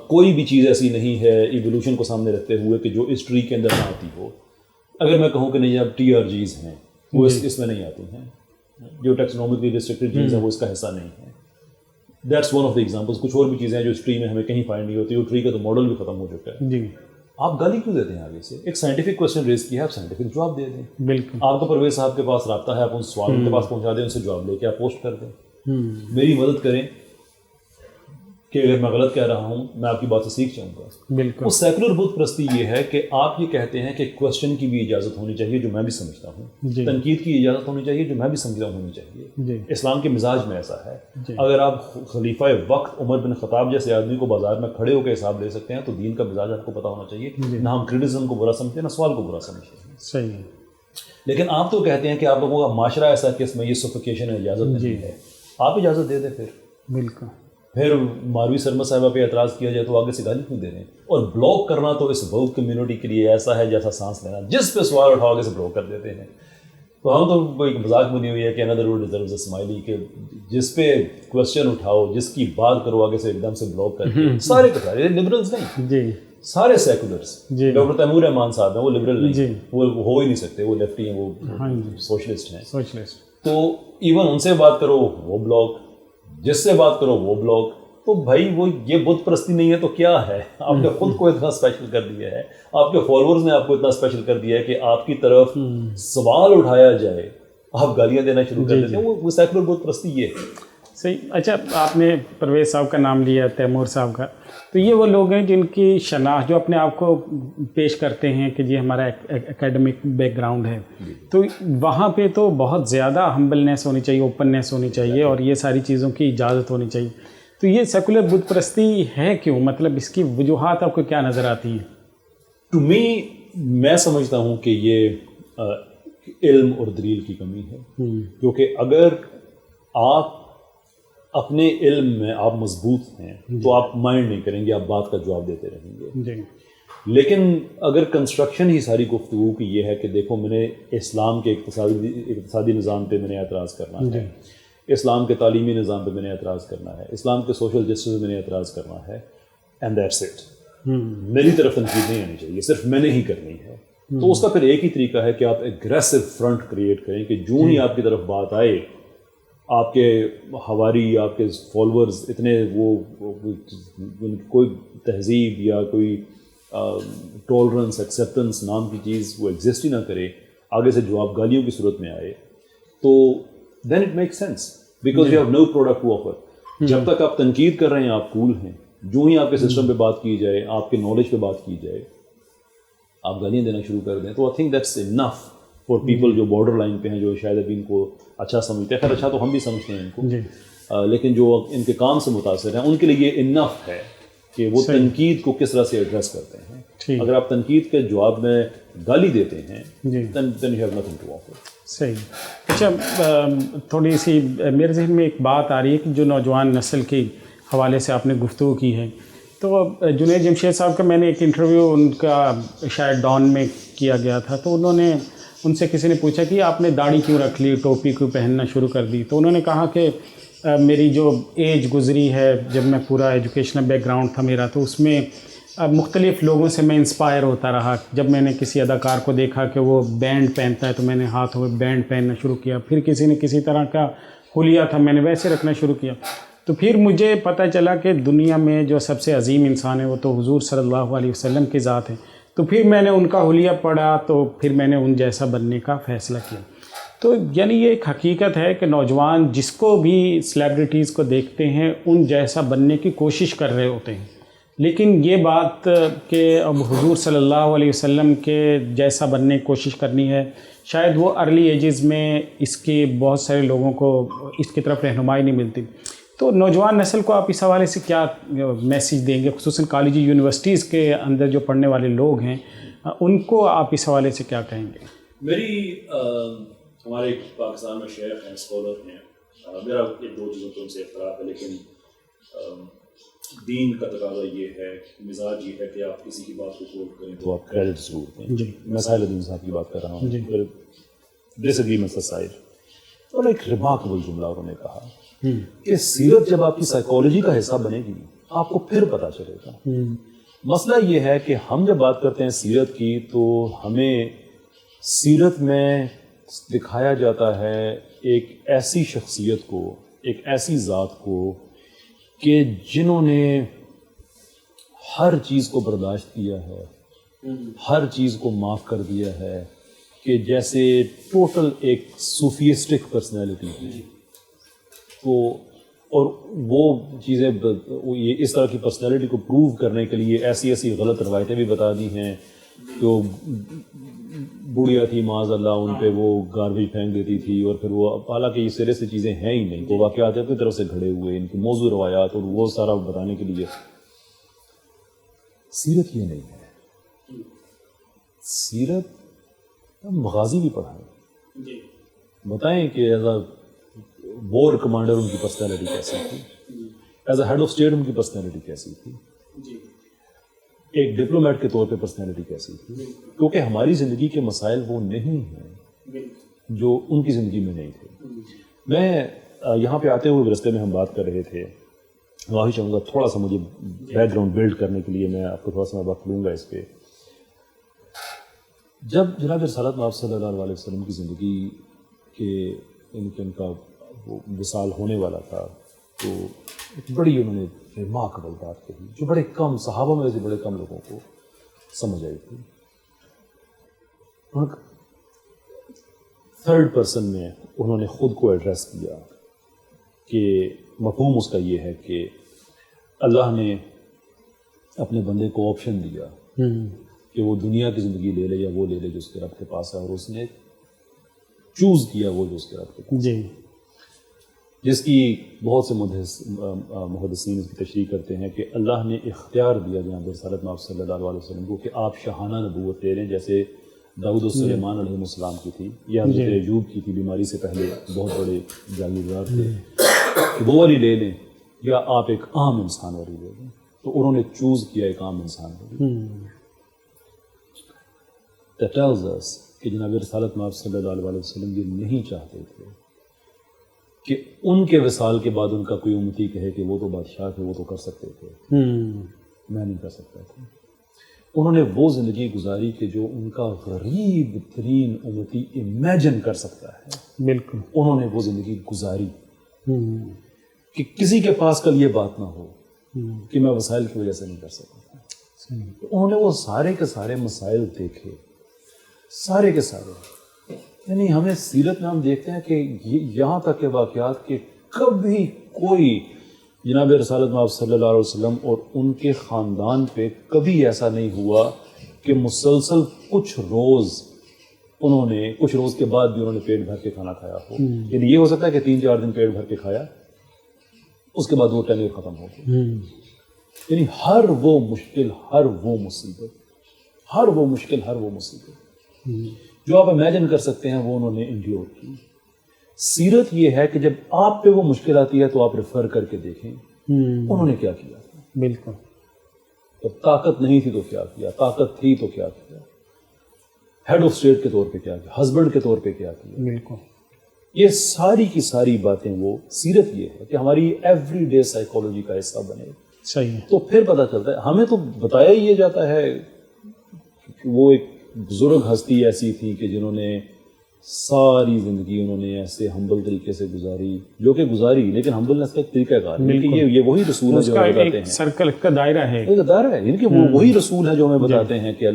کوئی بھی چیز ایسی نہیں ہے ایوولوشن کو سامنے رکھتے ہوئے کہ جو اس ٹری کے اندر نہ آتی ہو. اگر میں کہوں کہ نہیں اب TRGs ہیں وہ اس میں نہیں آتی ہیں، جو ٹیکسونومکلی ریسٹرکٹڈ چیز ہے وہ اس کا حصہ نہیں ہے. That's one of the examples. کچھ اور بھی چیزیں ہیں جو اس ٹری میں ہمیں کہیں فائنڈ نہیں ہوتی. وہ ٹری کا تو ماڈل بھی ختم ہو چکا ہے. جی آپ گالی کیوں دیتے ہیں آگے سے؟ ایک سائنٹیفک کویشچن ریز کیا ہے، آپ سائنٹیفک جواب دے دیں. بالکل. آپ کا پرویز صاحب کے پاس رابطہ ہے، آپ ان سوال ان کے پاس پہنچا دیں، ان سے جواب لے کے آپ پوسٹ کر دیں. میری مدد کریں کہ اگر میں غلط کہہ رہا ہوں میں آپ کی بات سے سیکھ جاؤں گا. بالکل. وہ سیکولر بت پرستی یہ ہے کہ آپ یہ کہتے ہیں کہ کویشچن کی بھی اجازت ہونی چاہیے جو میں بھی سمجھتا ہوں، تنقید کی اجازت ہونی چاہیے جو میں بھی سمجھتا ہوں ہونی چاہیے. اسلام کے مزاج میں ایسا ہے. اگر آپ خلیفہ وقت عمر بن خطاب جیسے آدمی کو بازار میں کھڑے ہو کے حساب لے سکتے ہیں تو دین کا مزاج آپ کو پتہ ہونا چاہیے. نہ ہم کرٹیسزم کو برا سمجھتے ہیں، نہ سوال کو برا سمجھتے ہیں. صحیح. لیکن آپ تو کہتے ہیں کہ آپ لوگوں کا معاشرہ ایسا کہ اس میں یہ سفوکیشن اجازت نہیں ہے، آپ اجازت دے دیں بالکل. پھر ماروی سرما صاحبہ پہ اعتراض کیا جائے تو آگے سے گالی کیوں دے رہے ہیں؟ اور بلاک کرنا تو اس بہت کمیونٹی کے لیے ایسا ہے جیسا سانس لینا، جس پہ سوال اٹھاؤ آگے سے بلاک کر دیتے ہیں. تو ہم تو کوئی مذاق بنی ہوئی ہے کہ another word deserves a smiley، کہ جس پہ کوشچن اٹھاؤ، جس کی بات کرو آگے سے ایک دم سے بلاک کر کے. سارے کے سارے لبرلز نہیں جی، سارے سیکولرس. ڈاکٹر تیمور رحمان صاحب ہیں، وہ لبرل نہیں، وہ ہو ہی نہیں سکتے، وہ لیفٹی ہیں، وہ سوشلسٹ ہیں. سوشلسٹ. تو ایون ان سے بات کرو وہ بلاک، جس سے بات کرو وہ بلاک. تو بھائی وہ یہ بت پرستی نہیں ہے تو کیا ہے؟ آپ نے خود کو اتنا اسپیشل کر دیا ہے، آپ کے فالوورز نے آپ کو اتنا اسپیشل کر دیا ہے کہ آپ کی طرف سوال اٹھایا جائے آپ گالیاں دینا شروع کر دیتے ہیں. وہ سیکولر بت پرستی یہ ہے. صحیح. اچھا، آپ نے پرویز صاحب کا نام لیا، تیمور صاحب کا، تو یہ وہ لوگ ہیں جن کی شناخت جو اپنے آپ کو پیش کرتے ہیں کہ جی ہمارا اکیڈمک بیک گراؤنڈ ہے، تو وہاں پہ تو بہت زیادہ ہمبلنیس ہونی چاہیے، اوپننیس ہونی چاہیے، اور یہ ساری چیزوں کی اجازت ہونی چاہیے. تو یہ سیکولر بت پرستی ہے کیوں؟ مطلب اس کی وجوہات آپ کو کیا نظر آتی ہیں؟ ٹو می، میں سمجھتا ہوں کہ یہ علم اور دلیل کی کمی ہے. کیونکہ اگر آپ اپنے علم میں آپ مضبوط ہیں تو آپ مائنڈ نہیں کریں گے، آپ بات کا جواب دیتے رہیں گے. لیکن اگر کنسٹرکشن ہی ساری گفتگو کی یہ ہے کہ دیکھو میں نے اسلام کے اقتصادی نظام پہ میں نے اعتراض کرنا ہے، اسلام کے تعلیمی نظام پہ میں نے اعتراض کرنا ہے، اسلام کے سوشل جسٹس پہ میں نے اعتراض کرنا ہے، اینڈ دیٹس اٹ. میری طرف تنقید نہیں آنی چاہیے، صرف میں نے ہی کرنی ہے. تو اس کا پھر ایک ہی طریقہ ہے کہ آپ ایگریسو فرنٹ کریٹ کریں کہ جو ہی آپ کی طرف بات آئے، آپ کے حواری، آپ کے فالورز اتنے وہ کوئی تہذیب یا کوئی ٹالرنس ایکسیپٹنس نام کی چیز وہ ایگزسٹ ہی نہ کرے، آگے سے جواب گالیوں کی صورت میں آئے، تو then it make sense because you have no product to offer. جب تک آپ تنقید کر رہے ہیں آپ کول ہیں، جو ہی آپ کے سسٹم پہ بات کی جائے، آپ کے نالج پہ بات کی جائے، آپ گالیاں دینا شروع کر دیں. تو I think that's enough for people جو بارڈر لائن پہ ہیں، جو شاید ابھی ان کو اچھا سمجھتے ہیں. خیر اچھا تو ہم بھی سمجھتے ہیں ان کو، لیکن جو ان کے کام سے متاثر ہیں ان کے لیے یہ انف ہے کہ وہ تنقید کو کس طرح سے ایڈریس کرتے ہیں. اگر آپ تنقید کے جواب میں گالی دیتے ہیں then you have nothing to offer. صحیح. اچھا، تھوڑی سی میرے ذہن میں ایک بات آ رہی ہے کہ جو نوجوان نسل کے حوالے سے آپ نے گفتگو کی ہے، تو جنید جمشید صاحب کا میں نے ایک انٹرویو ان کا شاید ڈان میں کیا گیا تھا، تو انہوں نے ان سے کسی نے پوچھا کہ آپ نے داڑھی کیوں رکھ لی، ٹوپی کیوں پہننا شروع کر دی؟ تو انہوں نے کہا کہ میری جو ایج گزری ہے، جب میں پورا ایجوکیشنل بیک گراؤنڈ تھا میرا، تو اس میں مختلف لوگوں سے میں انسپائر ہوتا رہا. جب میں نے کسی اداکار کو دیکھا کہ وہ بینڈ پہنتا ہے تو میں نے ہاتھوں میں بینڈ پہننا شروع کیا. پھر کسی نے کسی طرح کا حلیہ تھا، میں نے ویسے رکھنا شروع کیا. تو پھر مجھے پتہ چلا کہ دنیا میں جو سب سے عظیم انسان ہے وہ تو حضور صلی اللہ علیہ وسلم کی ذات ہے. تو پھر میں نے ان کا حلیہ پڑھا، تو پھر میں نے ان جیسا بننے کا فیصلہ کیا. تو یعنی یہ ایک حقیقت ہے کہ نوجوان جس کو بھی سیلیبریٹیز کو دیکھتے ہیں ان جیسا بننے کی کوشش کر رہے ہوتے ہیں. لیکن یہ بات کہ اب حضور صلی اللہ علیہ وسلم کے جیسا بننے کی کوشش کرنی ہے، شاید وہ ارلی ایجز میں اس کے بہت سارے لوگوں کو اس کی طرف رہنمائی نہیں ملتی. تو نوجوان نسل کو آپ اس حوالے سے کیا میسیج دیں گے، خصوصاً کالجی یونیورسٹیز کے اندر جو پڑھنے والے لوگ ہیں ان کو آپ اس حوالے سے کیا کہیں گے؟ ہمارے پاکستان میں شیخ ہیں، اسکالر ہیں، میرا ایک دو چیزوں پہ ان سے اختلاف ہے، لیکن دین کا تقاضا یہ ہے، مزاج یہ ہے کہ آپ کسی کی بات کو کوٹ کریں تو آپ کریڈٹ ضرور دیں. میں ساحل الدین صاحب کی بات کر رہا ہوں. ڈس ایگریمنٹس اسائڈ، اور ایک ریمارکیبل جملہ انہوں نے کہا کہ سیرت جب آپ کی سائیکالوجی کا حصہ بنے گی آپ کو پھر پتہ چلے گا. مسئلہ یہ ہے کہ ہم جب بات کرتے ہیں سیرت کی تو ہمیں سیرت میں دکھایا جاتا ہے ایک ایسی شخصیت کو، ایک ایسی ذات کو کہ جنہوں نے ہر چیز کو برداشت کیا ہے، ہر چیز کو معاف کر دیا ہے، کہ جیسے ٹوٹل ایک صوفیسٹک پرسنالٹی تھی. تو اور وہ چیزیں اس طرح کی پرسنالٹی کو پروو کرنے کے لیے ایسی ایسی غلط روایتیں بھی بتا دی ہیں. جو بڑھیا تھی معاذ اللہ، ان پہ وہ گاربیج پھینک دیتی تھی، اور پھر وہ حالانکہ یہ سرے سے چیزیں ہیں ہی نہیں، وہ واقعات اپنی طرف سے گھڑے ہوئے، ان کی موضوع روایات اور وہ سارا بتانے کے لیے. سیرت یہ نہیں ہے. سیرت ہم مغازی بھی پڑھائیں، بتائیں کہ as a war commander in کی پرسنالٹی کیسی تھی، as a head of state ان کی پرسنالٹی کیسی تھی، ایک ڈپلومیٹ کے طور پہ پرسنالٹی کیسی تھی، کیونکہ ہماری زندگی کے مسائل وہ نہیں ہیں جو ان کی زندگی میں نہیں تھے. میں یہاں پہ آتے ہوئے راستے میں ہم بات کر رہے تھے، معافی چاہوں گا تھوڑا سا مجھے بیک گراؤنڈ بلڈ کرنے کے لیے میں آپ کو تھوڑا سا وقت لوں گا اس پہ. جب جناب رسالت مآب صلی اللہ علیہ وسلم کی زندگی کے ان کا وہ وصال ہونے والا تھا تو ایک بڑی انہوں نے ریمارکیبل بات کہی جو بڑے کم صحابہ میں سے بڑے کم لوگوں کو سمجھ آئی تھی. تھرڈ پرسن میں انہوں نے خود کو ایڈریس کیا کہ مفہوم اس کا یہ ہے کہ اللہ نے اپنے بندے کو آپشن دیا کہ وہ دنیا کی زندگی لے لے یا وہ لے لے جو اس کے رب کے پاس ہے، اور اس نے چوز کیا وہ جو اس کے رب کے پاس ہے، جس کی بہت سے محدثین اس کی تشریح کرتے ہیں کہ اللہ نے اختیار دیا جناب رسالت مآب صلی اللہ علیہ وسلم کو کہ آپ شاہانہ نبوت لے لیں، جیسے داؤد و سلیمان علیہ السلام کی تھی یا حضرت ایوب کی تھی، بیماری سے پہلے بہت بڑے جاگیردار تھے، کہ وہ والی لے لیں یا آپ ایک عام انسان والی لے لیں. تو انہوں نے چوز کیا ایک عام انسان والی. That tells us کہ جناب رسالت مآب صلی اللہ علیہ وسلم یہ نہیں چاہتے تھے کہ ان کے وصال کے بعد ان کا کوئی امتی کہے کہ وہ تو بادشاہ تھے، وہ تو کر سکتے تھے، میں نہیں کر سکتا تھا. انہوں نے وہ زندگی گزاری کہ جو ان کا غریب ترین امتی امیجن کر سکتا ہے. بالکل انہوں نے وہ زندگی گزاری کہ کسی کے پاس کل یہ بات نہ ہو کہ میں وسائل کی وجہ سے نہیں کر سکتا. انہوں نے وہ سارے کے سارے مسائل دیکھے، سارے کے سارے. یعنی ہمیں سیرت میں ہم دیکھتے ہیں کہ یہاں تک کے واقعات کہ کبھی کوئی جناب رسالت مآب صلی اللہ علیہ وسلم اور ان کے خاندان پہ کبھی ایسا نہیں ہوا کہ مسلسل کچھ روز کے بعد بھی انہوں نے پیٹ بھر کے کھانا کھایا ہو. یعنی یہ ہو سکتا ہے کہ 3-4 دن پیٹ بھر کے کھایا، اس کے بعد وہ ٹینیور ختم ہو گیا. یعنی ہر وہ مشکل، ہر وہ مصیبت جو آپ امیجن کر سکتے ہیں وہ انہوں نے انڈیور کی. سیرت یہ ہے کہ جب آپ پہ وہ مشکل آتی ہے تو آپ ریفر کر کے دیکھیں انہوں نے کیا کیا تھا. بالکل جب طاقت نہیں تھی تو کیا کیا، طاقت تھی تو کیا کیا، ہیڈ آف اسٹیٹ کے طور پہ کیا کیا، ہسبینڈ کے طور پہ کیا کیا. بالکل یہ ساری کی ساری باتیں وہ سیرت یہ ہے کہ ہماری ایوری ڈے سائیکالوجی کا حصہ بنے. صحیح ہے. تو پھر پتہ چلتا ہے، ہمیں تو بتایا ہی یہ جاتا ہے کہ وہ ایک بزرگ ہستی ایسی تھی کہ جنہوں نے ساری زندگی انہوں نے ایسے ہمبل طریقے سے گزاری لیکن ہمبلنس کا ایک طریقہ کار ہے کہ یہ وہی رسول ہے جو ہمیں بتاتے ہیں، سرکل کا دائرہ ہے، یعنی کہ وہ وہی رسول ہے جو ہمیں بتاتے ہیں کہ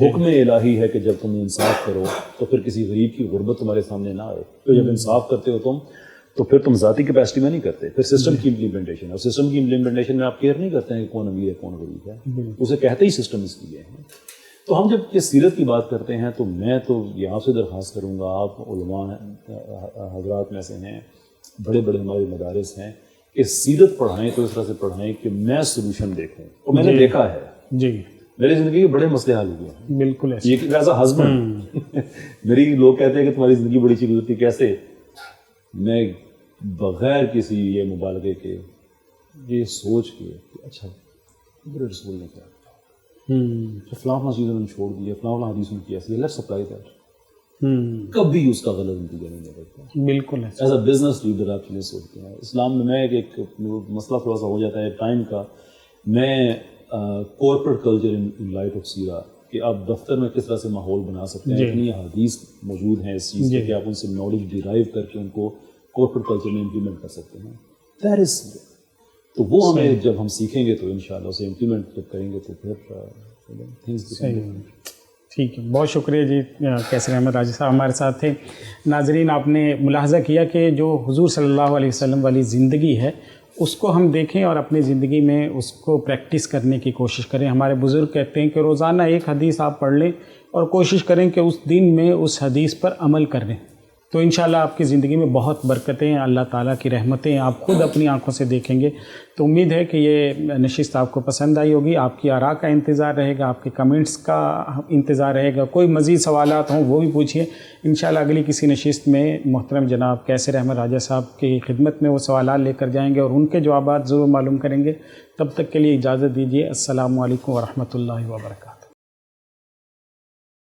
حکم الہی ہے کہ جب تم انصاف کرو تو پھر کسی غریب کی غربت تمہارے سامنے نہ آئے. تو جب انصاف کرتے ہو تم تو پھر تم ذاتی کیپیسٹی میں نہیں کرتے، پھر سسٹم کی امپلیمنٹیشن ہے، اور سسٹم کی امپلیمنٹیشن میں آپ کیئر نہیں کرتے ہیں کہ کون امیر ہے کون غریب ہے، اسے کہتے ہی سسٹم اس لیے ہیں. تو ہم جب یہ سیرت کی بات کرتے ہیں تو میں تو یہاں سے درخواست کروں گا، آپ علماء حضرات میں سے ہیں، بڑے بڑے ہمارے مدارس ہیں، کہ سیرت پڑھائیں تو اس طرح سے پڑھائیں کہ میں سولوشن دیکھوں. اور میں نے دیکھا ہے جی، میری زندگی کے بڑے مسئلے حل ہوئے ہیں. بالکل یہ ایز اے ہسبینڈ میری لوگ کہتے ہیں کہ تمہاری زندگی بڑی اچھی گزرتی، کیسے؟ میں بغیر کسی یہ مبالغے کے یہ سوچ کے کہ اچھا میرے رسول نے کیا فلاں چیزوں نے چھوڑ دیا، فلاں حدیثوں کی ایسی، لیٹس اپلائی دیٹ. کبھی اس کا غلط نتیجہ نہیں نکلتا. بالکل ایز اے بزنس لیڈر آپ چیزیں سوچتے ہیں. اسلام میں ایک مسئلہ تھوڑا سا ہو جاتا ہے ٹائم کا. میں corporate culture in light of سیرا کہ آپ دفتر میں کس طرح سے ماحول بنا سکتے ہیں، اتنی حدیث موجود ہیں اس چیز کے کہ آپ ان سے نالج ڈیرائیو کر کے ان کو کارپوریٹ کلچر میں امپلیمنٹ کر سکتے ہیں. دیٹ از سیرت. تو وہ ہمیں جب ہم سیکھیں گے تو انشاءاللہ اسے امپلیمنٹ جب کریں گے تو پھر ٹھیک ہے. بہت شکریہ جی کیسر احمد راجہ صاحب ہمارے ساتھ تھے. ناظرین، آپ نے ملاحظہ کیا کہ جو حضور صلی اللہ علیہ وسلم والی زندگی ہے اس کو ہم دیکھیں اور اپنی زندگی میں اس کو پریکٹس کرنے کی کوشش کریں. ہمارے بزرگ کہتے ہیں کہ روزانہ ایک حدیث آپ پڑھ لیں اور کوشش کریں کہ اس دن میں اس حدیث پر عمل کر لیں. تو انشاءاللہ آپ کی زندگی میں بہت برکتیں ہیں، اللہ تعالیٰ کی رحمتیں آپ خود اپنی آنکھوں سے دیکھیں گے۔ تو امید ہے کہ یہ نشست آپ کو پسند آئی ہوگی، آپ کی آراء کا انتظار رہے گا، آپ کے کمنٹس کا انتظار رہے گا، کوئی مزید سوالات ہوں وہ بھی پوچھیے، انشاءاللہ اگلی کسی نشست میں محترم جناب کیسر احمد راجہ صاحب کی خدمت میں وہ سوالات لے کر جائیں گے اور ان کے جوابات ضرور معلوم کریں گے۔ تب تک کے لیے اجازت دیجیے، السلام علیکم ورحمۃ اللہ وبرکاتہ۔